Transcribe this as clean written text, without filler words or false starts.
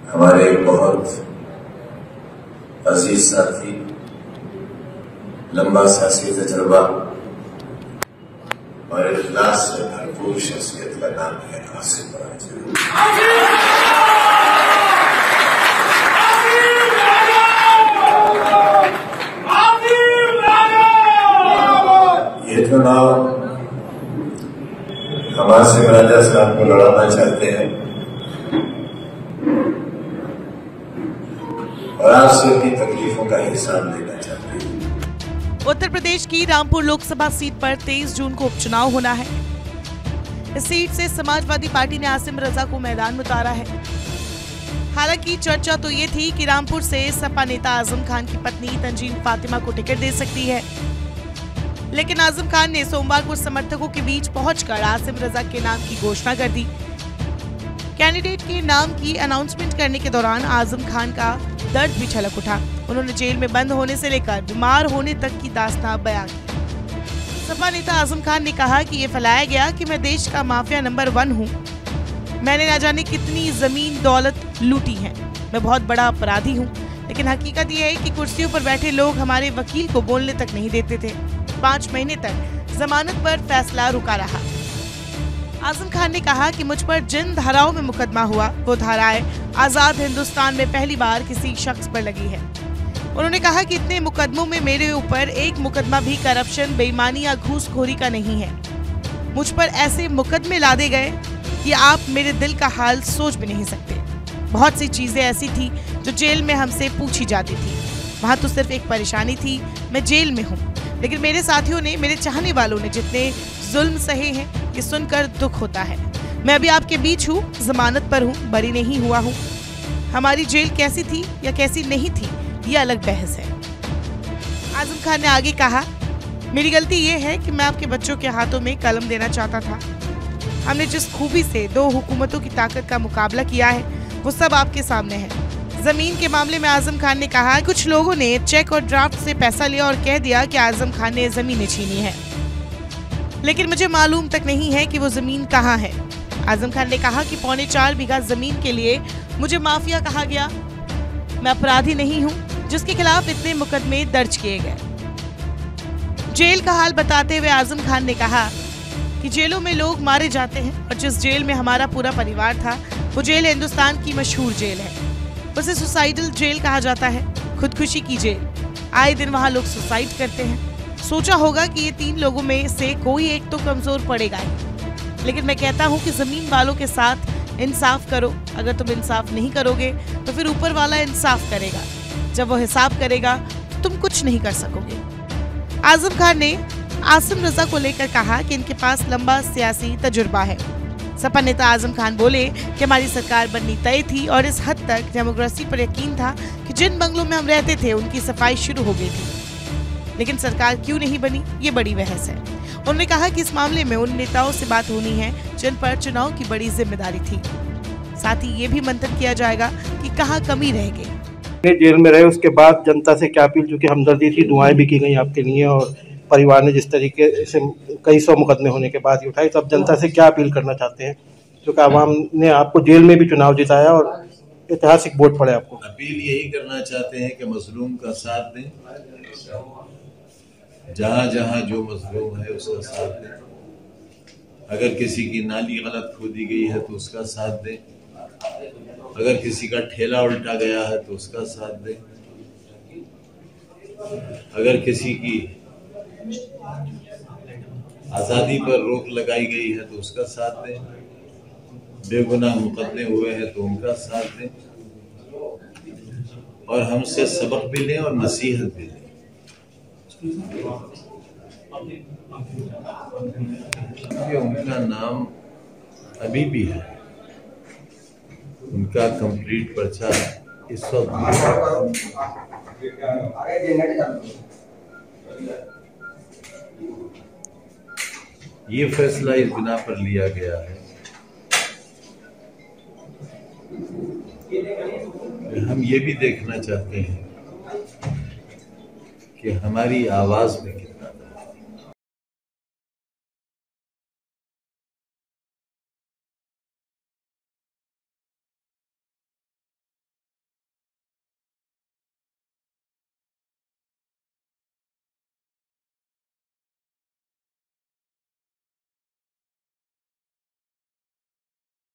हमारे बहुत अजीज साथी, लंबा सियासी तजुर्बा और इखलास से भरपूर शख्सियत का नाम है आसिम राजा। ये चुनाव हम आसिम राजा साहब को लड़ाना चाहते हैं और आपसे अपनी तकलीफों का हिसाब लेना चाहते हैं। उत्तर प्रदेश की रामपुर लोकसभा सीट पर 23 जून को उपचुनाव होना है। इस सीट से समाजवादी पार्टी ने आसिम रजा को मैदान में उतारा है। हालांकि चर्चा तो ये थी कि रामपुर से सपा नेता आजम खान की पत्नी तंजीम फातिमा को टिकट दे सकती है, लेकिन आजम खान ने सोमवार को समर्थकों के बीच पहुंचकर आसिम रजा के नाम की घोषणा कर दी। कैंडिडेट के नाम की अनाउंसमेंट करने के दौरान आजम खान का दर्द भी छलक उठा। उन्होंने जेल में बंद होने से लेकर बीमार होने तक की दास्तान बयां की। सपा नेता आजम खान ने कहा कि ये फैलाया गया कि मैं देश का माफिया नंबर 1 हूँ। मैंने ना जाने कितनी जमीन दौलत लूटी है। मैं बहुत बड़ा अपराधी हूँ, लेकिन हकीकत ये है कि कुर्सियों पर बैठे लोग हमारे वकील को बोलने तक नहीं देते थे। 5 महीने तक जमानत पर फैसला रुका रहा। आजम खान ने कहा कि मुझ पर जिन धाराओं में मुकदमा हुआ वो धाराएं आजाद हिंदुस्तान में पहली बार किसी शख्स पर लगी है। उन्होंने कहा कि इतने मुकदमों में मेरे ऊपर एक मुकदमा भी करप्शन, बेईमानी या घूसखोरी का नहीं है। मुझ पर ऐसे मुकदमे लादे गए कि आप मेरे दिल का हाल सोच भी नहीं सकते। बहुत सी चीजें ऐसी थी जो जेल में हमसे पूछी जाती थी। वहाँ तो सिर्फ एक परेशानी थी, मैं जेल में हूँ, लेकिन मेरे साथियों ने, मेरे चाहने वालों ने जितने जुल्म सहे हैं, ये सुनकर दुख होता है। मैं अभी आपके बीच हूँ, जमानत पर हूँ, बरी नहीं हुआ हूँ। हमारी जेल कैसी थी या कैसी नहीं थी, ये अलग बहस है। आजम खान ने आगे कहा, मेरी गलती ये है कि मैं आपके बच्चों के हाथों में कलम देना चाहता था। हमने जिस खूबी से 2 हुकूमतों की ताकत का मुकाबला किया है, वो सब आपके सामने है। जमीन के मामले में आजम खान ने कहा, कुछ लोगों ने चेक और ड्राफ्ट से पैसा लिया और कह दिया कि आजम खान ने जमीनें छीनी है, लेकिन मुझे मालूम तक नहीं है कि वो जमीन कहाँ है। आजम खान ने कहा कि 4.25 बीघा जमीन के लिए मुझे माफिया कहा गया। मैं अपराधी नहीं हूँ जिसके खिलाफ इतने मुकदमे दर्ज किए गए। जेल का हाल बताते हुए आजम खान ने कहा कि जेलों में लोग मारे जाते हैं और जिस जेल में हमारा पूरा परिवार था, वो जेल हिंदुस्तान की मशहूर जेल है। उसे सुसाइडल जेल कहा जाता है, खुदकुशी की जेल। आए दिन वहाँ लोग सुसाइड करते हैं। सोचा होगा कि ये 3 लोगों में से कोई एक तो कमजोर पड़ेगा ही, लेकिन मैं कहता हूँ कि जमीन वालों के साथ इंसाफ करो। अगर तुम इंसाफ नहीं करोगे तो फिर ऊपर वाला इंसाफ करेगा। जब वो हिसाब करेगा तो तुम कुछ नहीं कर सकोगे। आजम खान ने आसिम रजा को लेकर कहा कि इनके पास लंबा सियासी तजुर्बा है। सपा नेता आजम खान बोले कि हमारी सरकार बननी तय थी और इस हद तक डेमोक्रेसी पर यकीन था कि जिन बंगलों में हम रहते थे उनकी सफाई शुरू हो गई थी, लेकिन सरकार क्यों नहीं बनी, ये बड़ी बहस है। उन्होंने कहा कि इस मामले में उन नेताओं से बात होनी है जिन पर चुनाव की बड़ी जिम्मेदारी थी। साथ ही ये भी मंथन किया जाएगा कि कहाँ कमी रह गई। जेल में रहे उसके बाद जनता से क्या अपील, चूंकि हमदर्दी थी, दुआएं भी की गई आपके लिए और परिवार ने जिस तरीके से कई 100 मुकदमे होने के बाद ही उठाई, तो अब जनता से क्या अपील करना चाहते हैं, क्योंकि आवाम ने आपको जेल में भी चुनाव जिताया और ऐतिहासिक वोट पड़े आपको। अपील यही करना चाहते हैं कि मजलूम का साथ दें, जहां जहां जो मजलूम है उसका साथ दें। अगर किसी की नाली गलत खोदी गई है तो उसका साथ दें। अगर किसी का ठेला उल्टा गया है तो उसका साथ दें। अगर किसी की आजादी पर रोक लगाई गई है तो उसका साथ दें। बेगुनाह मुकदमे हुए हैं तो उनका साथ दें और हमसे सबक भी लें और नसीहत भी लें। उनका नाम अभी भी है, उनका कंप्लीट पर्चा इस वक्त ये फैसला इस बिना पर लिया गया है हम ये भी देखना चाहते हैं कि हमारी आवाज में